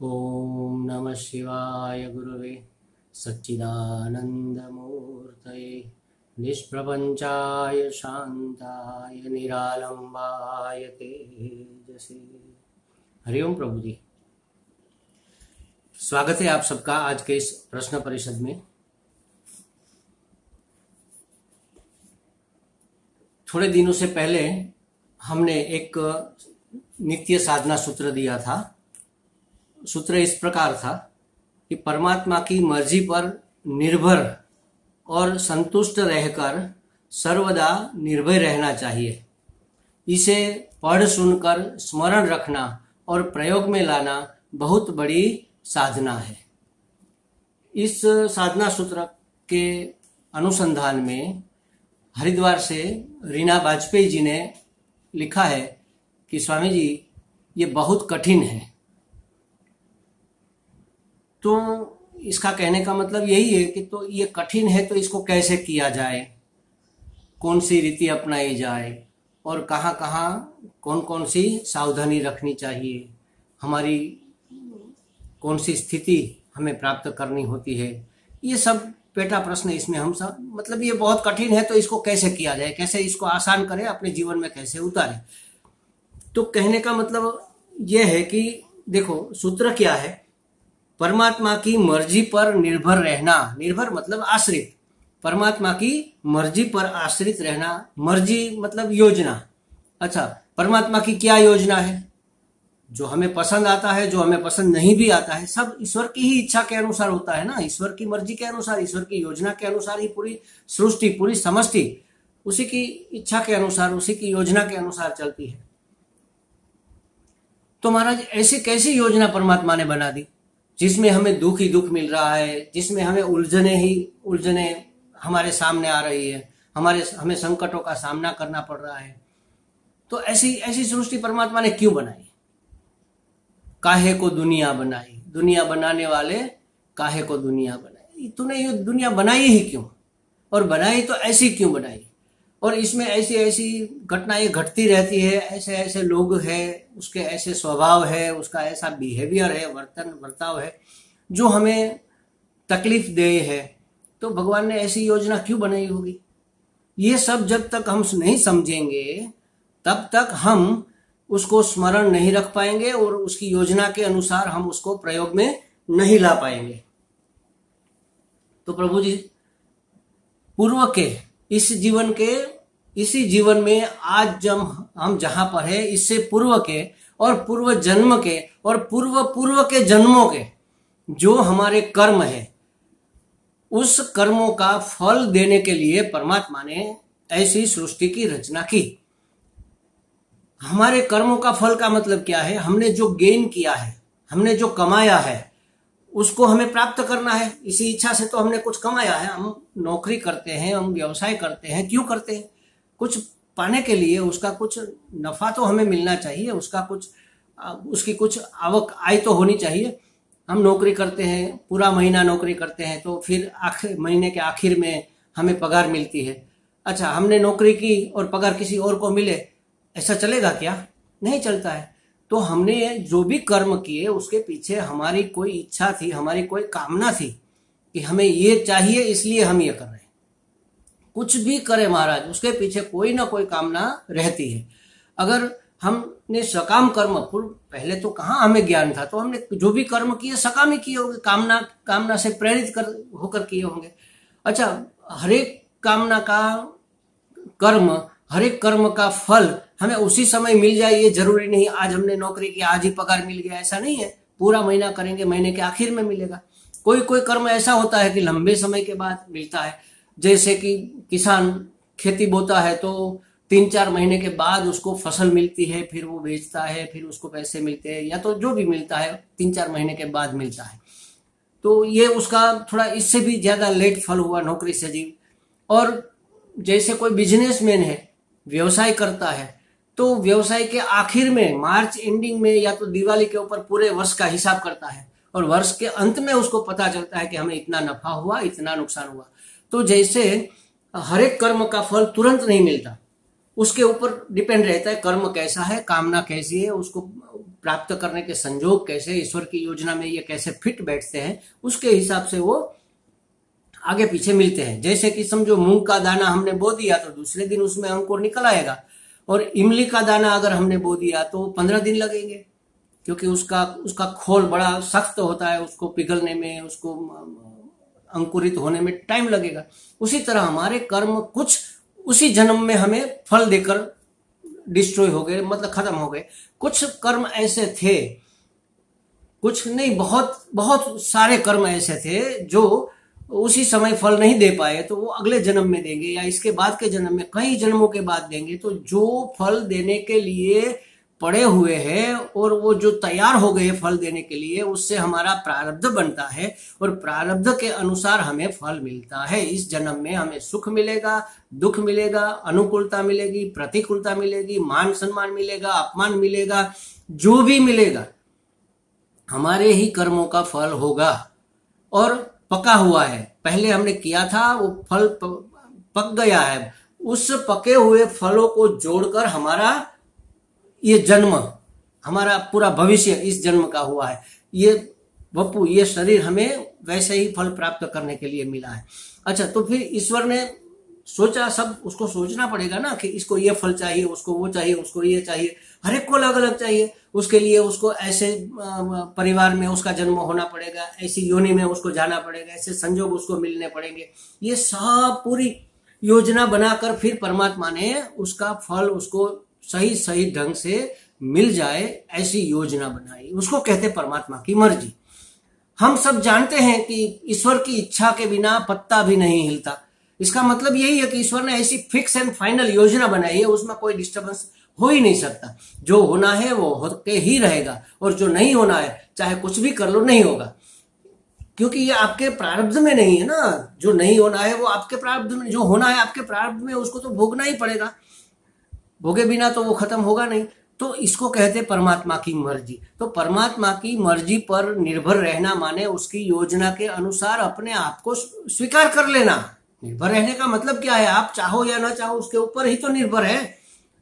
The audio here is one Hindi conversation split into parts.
ओम नमः शिवाय गुरुवे सच्चिदानंदमूर्तये निष्प्रपंचाय शांताय निरालंबाय तेजसे। हरिओम प्रभु जी, स्वागत है आप सबका आज के इस प्रश्न परिषद में। थोड़े दिनों से पहले हमने एक नित्य साधना सूत्र दिया था। सूत्र इस प्रकार था कि परमात्मा की मर्जी पर निर्भर और संतुष्ट रहकर सर्वदा निर्भय रहना चाहिए। इसे पढ़ सुनकर स्मरण रखना और प्रयोग में लाना बहुत बड़ी साधना है। इस साधना सूत्र के अनुसंधान में हरिद्वार से रीना वाजपेयी जी ने लिखा है कि स्वामी जी, ये बहुत कठिन है। तो इसका कहने का मतलब यही है कि तो ये कठिन है, तो इसको कैसे किया जाए, कौन सी रीति अपनाई जाए और कहाँ कहाँ कौन कौन सी सावधानी रखनी चाहिए, हमारी कौन सी स्थिति हमें प्राप्त करनी होती है। ये सब पेटा प्रश्न इसमें हम सब, मतलब ये बहुत कठिन है तो इसको कैसे किया जाए, कैसे इसको आसान करें, अपने जीवन में कैसे उतारें। तो कहने का मतलब ये है कि देखो, सूत्र क्या है, परमात्मा की मर्जी पर निर्भर रहना। निर्भर मतलब आश्रित, परमात्मा की मर्जी पर आश्रित रहना। मर्जी मतलब योजना। अच्छा, परमात्मा की क्या योजना है? जो हमें पसंद आता है, जो हमें पसंद नहीं भी आता है, सब ईश्वर की ही इच्छा के अनुसार होता है ना। ईश्वर की मर्जी के अनुसार, ईश्वर की योजना के अनुसार ही पूरी सृष्टि, पूरी समष्टि उसी की इच्छा के अनुसार, उसी की योजना के अनुसार चलती है। तो महाराज, ऐसी कैसी योजना परमात्मा ने बना दी जिसमें हमें दुख ही दुख मिल रहा है, जिसमें हमें उलझने ही उलझने हमारे सामने आ रही है, हमें संकटों का सामना करना पड़ रहा है। तो ऐसी ऐसी सृष्टि परमात्मा ने क्यों बनाई? काहे को दुनिया बनाई, दुनिया बनाने वाले काहे को दुनिया बनाई। तूने ये दुनिया बनाई ही क्यों, और बनाई तो ऐसी क्यों बनाई, और इसमें ऐसी ऐसी घटनाएं घटती रहती है, ऐसे ऐसे लोग हैं, उसके ऐसे स्वभाव है, उसका ऐसा बिहेवियर है, बर्ताव है जो हमें तकलीफ दे है। तो भगवान ने ऐसी योजना क्यों बनाई होगी? ये सब जब तक हम नहीं समझेंगे तब तक हम उसको स्मरण नहीं रख पाएंगे और उसकी योजना के अनुसार हम उसको प्रयोग में नहीं ला पाएंगे। तो प्रभु जी, पूर्व के इसी जीवन में आज जब हम जहां पर है, इससे पूर्व के और पूर्व जन्म के और पूर्व के जन्मों के जो हमारे कर्म है, उस कर्मों का फल देने के लिए परमात्मा ने ऐसी सृष्टि की रचना की। हमारे कर्मों का फल का मतलब क्या है? हमने जो गेन किया है, हमने जो कमाया है, उसको हमें प्राप्त करना है। इसी इच्छा से तो हमने कुछ कमाया है। हम नौकरी करते हैं, हम व्यवसाय करते हैं, क्यों करते हैं? कुछ पाने के लिए, उसका कुछ नफा तो हमें मिलना चाहिए, उसकी कुछ आवक आय तो होनी चाहिए। हम नौकरी करते हैं, पूरा महीना नौकरी करते हैं, तो फिर महीने के आखिर में हमें पगार मिलती है। अच्छा, हमने नौकरी की और पगार किसी और को मिले, ऐसा चलेगा क्या? नहीं चलता है। तो हमने जो भी कर्म किए उसके पीछे हमारी कोई इच्छा थी, हमारी कोई कामना थी कि हमें ये चाहिए, इसलिए हम ये कर रहे हैं। कुछ भी करे महाराज, उसके पीछे कोई ना कोई कामना रहती है। अगर हमने सकाम कर्म, पहले तो कहाँ हमें ज्ञान था, तो हमने जो भी कर्म किए सकाम ही किए होंगे, कामना से प्रेरित होकर किए होंगे। अच्छा, हरेक कामना का कर्म, हरेक कर्म का फल हमें उसी समय मिल जाए, ये जरूरी नहीं। आज हमने नौकरी की, आज ही पगार मिल गया, ऐसा नहीं है। पूरा महीना करेंगे, महीने के आखिर में मिलेगा। कोई कोई कर्म ऐसा होता है कि लंबे समय के बाद मिलता है। जैसे कि किसान खेती बोता है तो 3-4 महीने के बाद उसको फसल मिलती है, फिर वो बेचता है, फिर उसको पैसे मिलते हैं, या तो जो भी मिलता है 3-4 महीने के बाद मिलता है। तो ये उसका थोड़ा इससे भी ज्यादा लेट फल हुआ नौकरी से जी। और जैसे कोई बिजनेसमैन है, व्यवसाय करता है, तो व्यवसाय के आखिर में, मार्च एंडिंग में या तो दिवाली के ऊपर पूरे वर्ष का हिसाब करता है, और वर्ष के अंत में उसको पता चलता है कि हमें इतना नफा हुआ, इतना नुकसान हुआ। तो जैसे हर एक कर्म का फल तुरंत नहीं मिलता, उसके ऊपर डिपेंड रहता है कर्म कैसा है, कामना कैसी है, उसको प्राप्त करने के संजोग कैसे, ईश्वर की योजना में ये कैसे फिट बैठते हैं, उसके हिसाब से वो आगे पीछे मिलते हैं। जैसे कि समझो मूंग का दाना हमने बो दिया तो दूसरे दिन उसमें अंकुर निकल आएगा, और इमली का दाना अगर हमने बो दिया तो 15 दिन लगेंगे, क्योंकि उसका खोल बड़ा सख्त होता है, उसको पिघलने में, उसको अंकुरित होने में टाइम लगेगा। उसी तरह हमारे कर्म कुछ उसी जन्म में हमें फल देकर डिस्ट्रॉय हो गए, मतलब खत्म हो गए। कुछ कर्म ऐसे थे, कुछ नहीं, बहुत बहुत सारे कर्म ऐसे थे जो उसी समय फल नहीं दे पाए, तो वो अगले जन्म में देंगे या इसके बाद के जन्म में, कई जन्मों के बाद देंगे। तो जो फल देने के लिए पड़े हुए हैं और वो जो तैयार हो गए फल देने के लिए, उससे हमारा प्रारब्ध बनता है और प्रारब्ध के अनुसार हमें फल मिलता है। इस जन्म में हमें सुख मिलेगा, दुख मिलेगा, अनुकूलता मिलेगी, प्रतिकूलता मिलेगी, मान सम्मान मिलेगा, अपमान मिलेगा, जो भी मिलेगा हमारे ही कर्मों का फल होगा और पका हुआ है। पहले हमने किया था, वो फल पक गया है। उस पके हुए फलों को जोड़कर हमारा ये जन्म, हमारा पूरा भविष्य इस जन्म का हुआ है। ये बप्पू, ये शरीर हमें वैसे ही फल प्राप्त करने के लिए मिला है। अच्छा, तो फिर ईश्वर ने सोचा, सब उसको सोचना पड़ेगा ना कि इसको ये फल चाहिए, उसको वो चाहिए, उसको ये चाहिए, हर एक को अलग अलग चाहिए। उसके लिए उसको ऐसे परिवार में उसका जन्म होना पड़ेगा, ऐसी योनि में उसको जाना पड़ेगा, ऐसे संजोग उसको मिलने पड़ेंगे। ये सब पूरी योजना बनाकर फिर परमात्मा ने उसका फल उसको सही सही ढंग से मिल जाए, ऐसी योजना बनाई। उसको कहते परमात्मा की मर्जी। हम सब जानते हैं कि ईश्वर की इच्छा के बिना पत्ता भी नहीं हिलता। इसका मतलब यही है कि ईश्वर ने ऐसी फिक्स एंड फाइनल योजना बनाई है, उसमें कोई डिस्टर्बेंस हो ही नहीं सकता। जो होना है वो होके ही रहेगा, और जो नहीं होना है चाहे कुछ भी कर लो नहीं होगा, क्योंकि ये आपके प्रारब्ध में नहीं है ना। जो नहीं होना है वो आपके प्रारब्ध में, जो होना है आपके प्रारब्ध में, उसको तो भोगना ही पड़ेगा। भोगे बिना तो वो खत्म होगा नहीं। तो इसको कहते परमात्मा की मर्जी। तो परमात्मा की मर्जी पर निर्भर रहना माने उसकी योजना के अनुसार अपने आप को स्वीकार कर लेना। निर्भर रहने का मतलब क्या है? आप चाहो या ना चाहो उसके ऊपर ही तो निर्भर है,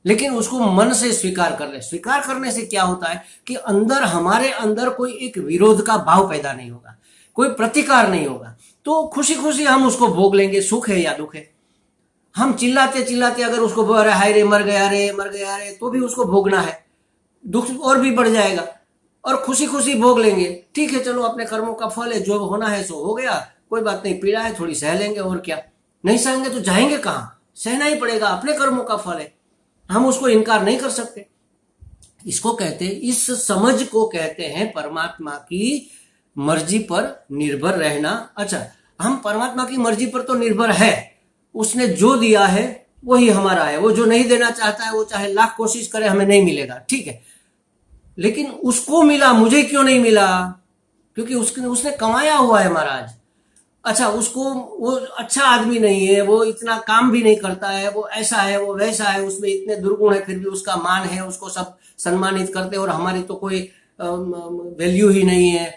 लेकिन उसको मन से स्वीकार कर ले। स्वीकार करने से क्या होता है कि अंदर, हमारे अंदर कोई एक विरोध का भाव पैदा नहीं होगा, कोई प्रतिकार नहीं होगा। तो खुशी खुशी हम उसको भोग लेंगे, सुख है या दुख है। हम चिल्लाते चिल्लाते अगर उसको बोल रहे हाय रे मर गया रे मर गया रे, तो भी उसको भोगना है, दुख और भी बढ़ जाएगा। और खुशी खुशी भोग लेंगे, ठीक है चलो अपने कर्मों का फल है, जो होना है सो हो गया, कोई बात नहीं, पीड़ा है थोड़ी सह लेंगे, और क्या। नहीं सहेंगे तो जाएंगे कहाँ? सहना ही पड़ेगा, अपने कर्मों का फल है, हम उसको इनकार नहीं कर सकते। इसको कहते, इस समझ को कहते हैं परमात्मा की मर्जी पर निर्भर रहना। अच्छा, हम परमात्मा की मर्जी पर तो निर्भर है, उसने जो दिया है वही हमारा है। वो जो नहीं देना चाहता है वो चाहे लाख कोशिश करे हमें नहीं मिलेगा, ठीक है, लेकिन उसको मिला, मुझे क्यों नहीं मिला? क्योंकि उसने कमाया हुआ है महाराज। अच्छा, उसको, वो अच्छा आदमी नहीं है, वो इतना काम भी नहीं करता है, वो ऐसा है, वो वैसा है, उसमें इतने दुर्गुण है, फिर भी उसका मान है, उसको सब सम्मानित करते, और हमारी तो कोई वैल्यू ही नहीं है।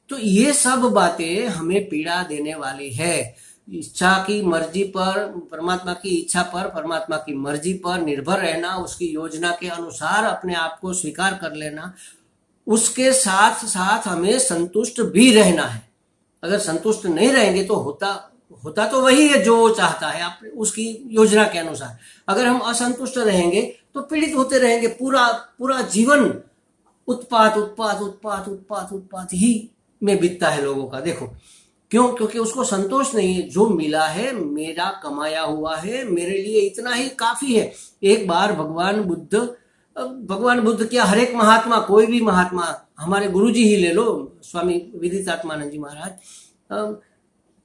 तो ये सब बातें हमें पीड़ा देने वाली है। इच्छा की मर्जी पर, परमात्मा की इच्छा पर, परमात्मा की मर्जी पर निर्भर रहना, उसकी योजना के अनुसार अपने आप को स्वीकार कर लेना, उसके साथ साथ हमें संतुष्ट भी रहना है। अगर संतुष्ट नहीं रहेंगे तो होता तो वही है जो वो चाहता है, आप उसकी योजना के अनुसार। अगर हम असंतुष्ट रहेंगे तो पीड़ित होते रहेंगे, पूरा जीवन उत्पात उत्पात उत्पात उत्पात उत्पात ही में बीतता है लोगों का। देखो क्यों? क्योंकि उसको संतोष नहीं है। जो मिला है मेरा कमाया हुआ है, मेरे लिए इतना ही काफी है। एक बार भगवान बुद्ध क्या, हर एक महात्मा, कोई भी महात्मा, हमारे गुरुजी ही ले लो, स्वामी विदितात्मानंद जी महाराज,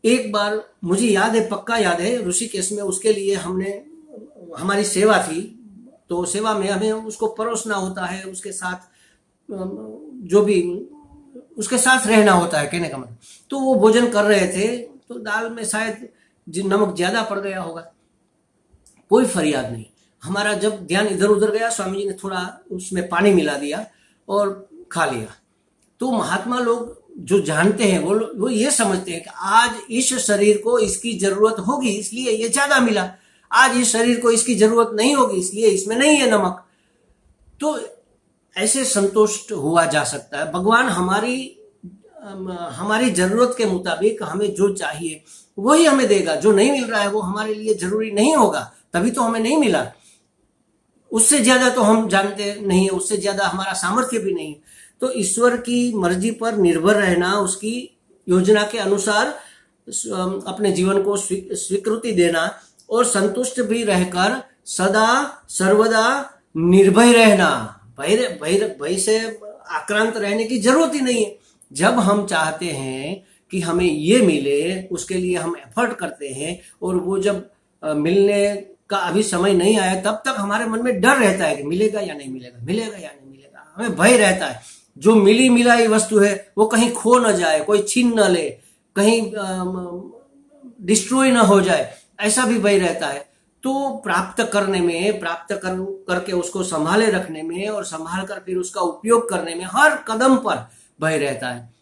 एक बार मुझे याद है, पक्का याद है, ऋषिकेश में उसके लिए हमारी सेवा थी। तो सेवा में हमें उसको परोसना होता है, उसके साथ जो भी उसके साथ रहना होता है, कहने का मतलब। तो वो भोजन कर रहे थे, तो दाल में शायद नमक ज्यादा पड़ गया होगा, कोई फरियाद नहीं। हमारा जब ध्यान इधर उधर गया, स्वामी जी ने थोड़ा उसमें पानी मिला दिया और खा लिया। तो महात्मा लोग जो जानते हैं वो ये समझते हैं कि आज इस शरीर को इसकी जरूरत होगी इसलिए ये ज्यादा मिला, आज इस शरीर को इसकी जरूरत नहीं होगी इसलिए इसमें नहीं है नमक। तो ऐसे संतुष्ट हुआ जा सकता है। भगवान हमारी जरूरत के मुताबिक हमें जो चाहिए वही हमें देगा। जो नहीं मिल रहा है वो हमारे लिए जरूरी नहीं होगा, तभी तो हमें नहीं मिला। उससे ज्यादा तो हम जानते नहीं है, उससे ज्यादा हमारा सामर्थ्य भी नहीं। तो ईश्वर की मर्जी पर निर्भर रहना, उसकी योजना के अनुसार अपने जीवन को स्वीकृति देना और संतुष्ट भी रहकर सदा सर्वदा निर्भय रहना। भय से आक्रांत रहने की जरूरत ही नहीं है। जब हम चाहते हैं कि हमें ये मिले, उसके लिए हम एफर्ट करते हैं, और वो जब मिलने का अभी समय नहीं आया तब तक हमारे मन में डर रहता है कि मिलेगा या नहीं मिलेगा, मिलेगा या नहीं मिलेगा। हमें भय रहता है जो मिली मिलाई वस्तु है वो कहीं खो न जाए, कोई छीन न ले, कहीं डिस्ट्रॉय न हो जाए, ऐसा भी भय रहता है। तो प्राप्त करने में, करके उसको संभाले रखने में और संभाल कर फिर उसका उपयोग करने में हर कदम पर भय रहता है।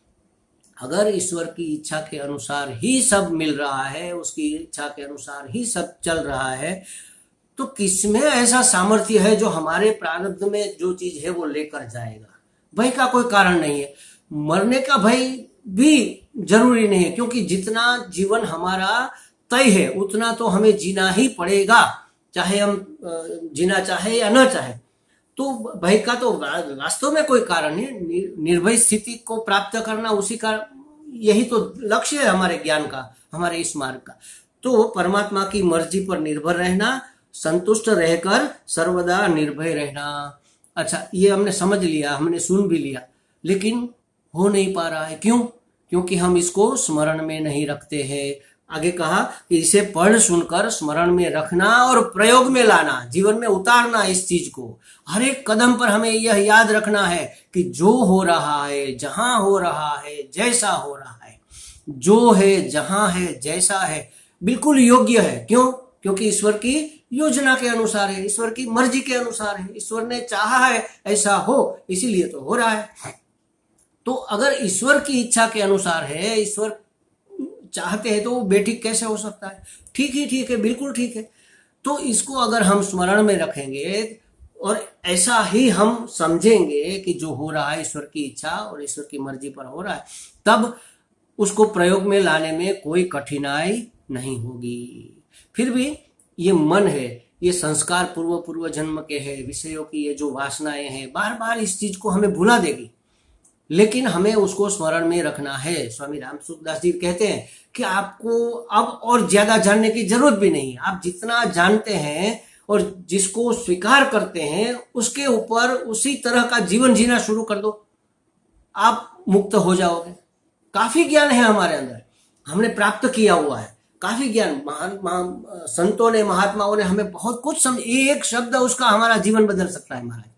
अगर ईश्वर की इच्छा के अनुसार ही सब मिल रहा है, उसकी इच्छा के अनुसार ही सब चल रहा है, तो किसमें ऐसा सामर्थ्य है जो हमारे प्रारब्ध में जो चीज है वो लेकर जाएगा? भय का कोई कारण नहीं है। मरने का भय भी जरूरी नहीं है, क्योंकि जितना जीवन हमारा तय है उतना तो हमें जीना ही पड़ेगा, चाहे हम जीना चाहे या न चाहे। तो भय का तो वास्तव में कोई कारण नहीं। निर्भय स्थिति को प्राप्त करना, उसी का यही तो लक्ष्य है हमारे ज्ञान का, हमारे इस मार्ग का। तो परमात्मा की मर्जी पर निर्भर रहना, संतुष्ट रहकर सर्वदा निर्भय रहना। अच्छा, ये हमने समझ लिया, हमने सुन भी लिया, लेकिन हो नहीं पा रहा है। क्यों? क्योंकि हम इसको स्मरण में नहीं रखते हैं। आगे कहा कि इसे पढ़ सुनकर स्मरण में रखना और प्रयोग में लाना, जीवन में उतारना इस चीज को। हर एक कदम पर हमें यह याद रखना है कि जो हो रहा है, जहां हो रहा है, जैसा हो रहा है, जो है, जहां है, जैसा है, बिल्कुल योग्य है। क्यों? क्योंकि ईश्वर की योजना के अनुसार है, ईश्वर की मर्जी के अनुसार है। ईश्वर ने चाहा है ऐसा हो, इसीलिए तो हो रहा है। तो अगर ईश्वर की इच्छा के अनुसार है, ईश्वर चाहते हैं, तो वो बेठीक कैसे हो सकता है? ठीक ही ठीक है, बिल्कुल ठीक है। तो इसको अगर हम स्मरण में रखेंगे और ऐसा ही हम समझेंगे कि जो हो रहा है ईश्वर की इच्छा और ईश्वर की मर्जी पर हो रहा है, तब उसको प्रयोग में लाने में कोई कठिनाई नहीं होगी। फिर भी ये मन है, ये संस्कार पूर्व जन्म के हैं, विषयों की ये जो वासनाएं हैं, बार बार इस चीज को हमें भुला देगी, लेकिन हमें उसको स्मरण में रखना है। स्वामी राम सुखदास जी कहते हैं कि आपको अब और ज्यादा जानने की जरूरत भी नहीं। आप जितना जानते हैं और जिसको स्वीकार करते हैं, उसके ऊपर उसी तरह का जीवन जीना शुरू कर दो, आप मुक्त हो जाओगे। काफी ज्ञान है हमारे अंदर, हमने प्राप्त किया हुआ है काफी ज्ञान। संतों ने, महात्माओं ने हमें बहुत कुछ एक शब्द उसका हमारा जीवन बदल सकता है महाराज,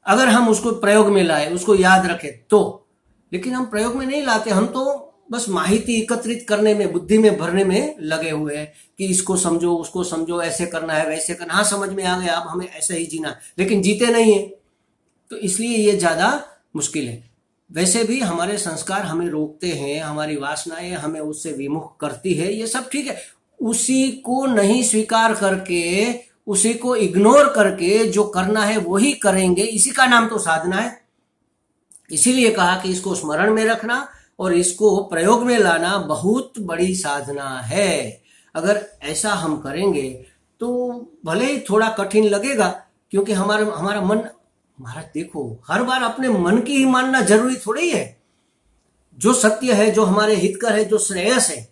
अगर हम उसको प्रयोग में लाए, उसको याद रखें तो। लेकिन हम प्रयोग में नहीं लाते, हम तो बस माहिती एकत्रित करने में, बुद्धि में भरने में लगे हुए हैं कि इसको समझो, उसको समझो, ऐसे करना है, वैसे करना। हाँ, समझ में आ गया, अब हमें ऐसे ही जीना, लेकिन जीते नहीं है। तो इसलिए ये ज्यादा मुश्किल है। वैसे भी हमारे संस्कार हमें रोकते हैं, हमारी वासनाएं हमें उससे विमुख करती है, ये सब ठीक है। उसी को नहीं स्वीकार करके, उसी को इग्नोर करके जो करना है वही करेंगे, इसी का नाम तो साधना है। इसीलिए कहा कि इसको स्मरण में रखना और इसको प्रयोग में लाना बहुत बड़ी साधना है। अगर ऐसा हम करेंगे तो भले ही थोड़ा कठिन लगेगा, क्योंकि हमारा मन, महाराज देखो, हर बार अपने मन की ही मानना जरूरी थोड़ी है। जो सत्य है, जो हमारे हितकर है, जो श्रेयस है,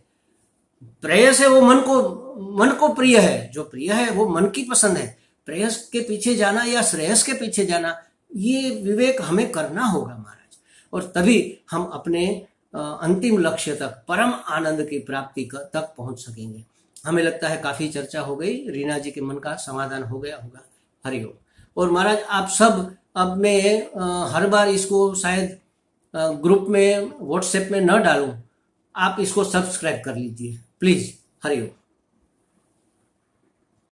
प्रेयस है, वो मन को प्रिय है। जो प्रिय है वो मन की पसंद है। प्रेयस के पीछे जाना या श्रेयस के पीछे जाना, ये विवेक हमें करना होगा महाराज, और तभी हम अपने अंतिम लक्ष्य तक, परम आनंद की प्राप्ति तक पहुंच सकेंगे। हमें लगता है काफी चर्चा हो गई, रीना जी के मन का समाधान हो गया होगा। हरिओम। और महाराज आप सब, अब मैं हर बार इसको शायद ग्रुप में, व्हाट्सएप में न डालूं, आप इसको सब्सक्राइब कर लीजिए प्लीज। हरिओम।